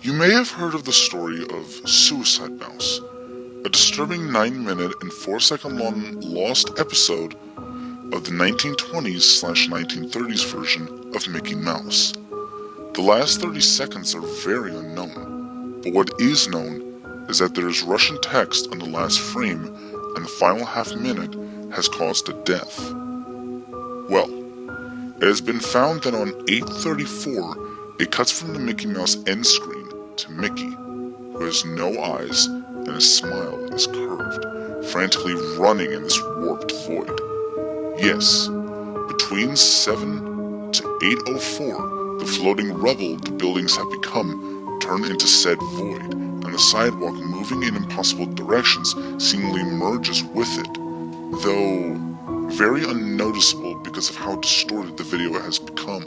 You may have heard of the story of Suicide Mouse, a disturbing 9-minute and 4-second long lost episode of the 1920s/1930s version of Mickey Mouse. The last 30 seconds are very unknown, but what is known is that there is Russian text on the last frame and the final half minute has caused a death. Well, it has been found that on 8:34 it cuts from the Mickey Mouse end screen to Mickey, who has no eyes and his smile is curved, frantically running in this warped void. Yes, between 7 to 8:04, the floating rubble the buildings have become turned into said void, and the sidewalk moving in impossible directions seemingly merges with it, though very unnoticeable because of how distorted the video has become.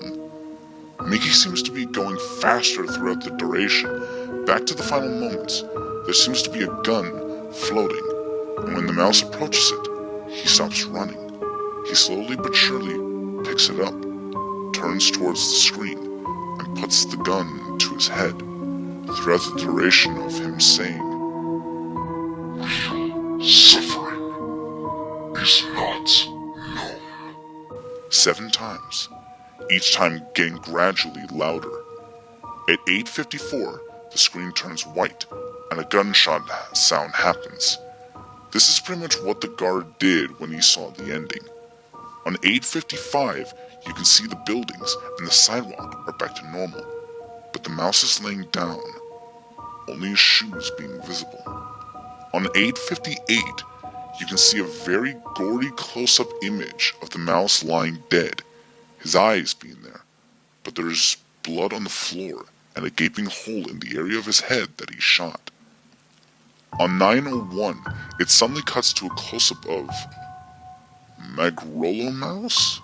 Mickey seems to be going faster throughout the duration. Back to the final moments, there seems to be a gun floating, and when the mouse approaches it, he stops running. He slowly but surely picks it up, turns towards the screen, and puts the gun to his head, throughout the duration of him saying, "Real suffering is not known," 7 times, each time getting gradually louder. At 8:54, the screen turns white, and a gunshot sound happens. This is pretty much what the guard did when he saw the ending. On 8:55, you can see the buildings and the sidewalk are back to normal, but the mouse is laying down, only his shoes being visible. On 8:58, you can see a very gory close-up image of the mouse lying dead, his eyes being there, but there is blood on the floor and a gaping hole in the area of his head that he shot. On 9:01, it suddenly cuts to a close-up of Magrolo Mouse?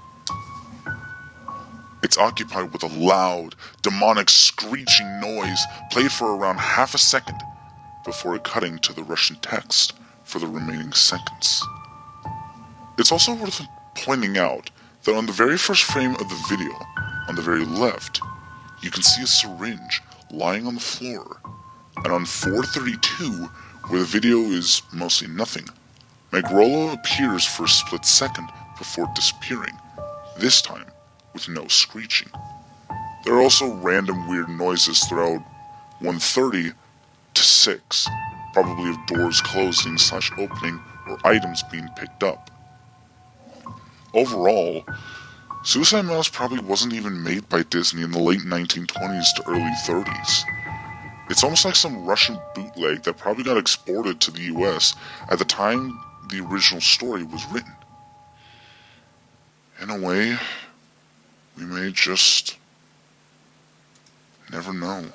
It's occupied with a loud, demonic screeching noise played for around half a second before cutting to the Russian text for the remaining seconds. It's also worth pointing out that on the very first frame of the video, on the very left, you can see a syringe lying on the floor, and on 4:32, where the video is mostly nothing, Magrolo appears for a split second before disappearing, this time with no screeching. There are also random weird noises throughout 1:30 to 6, probably of doors closing/opening or items being picked up. Overall, Suicide Mouse probably wasn't even made by Disney in the late 1920s to early 30s. It's almost like some Russian bootleg that probably got exported to the US at the time the original story was written. In a way, we may just never know.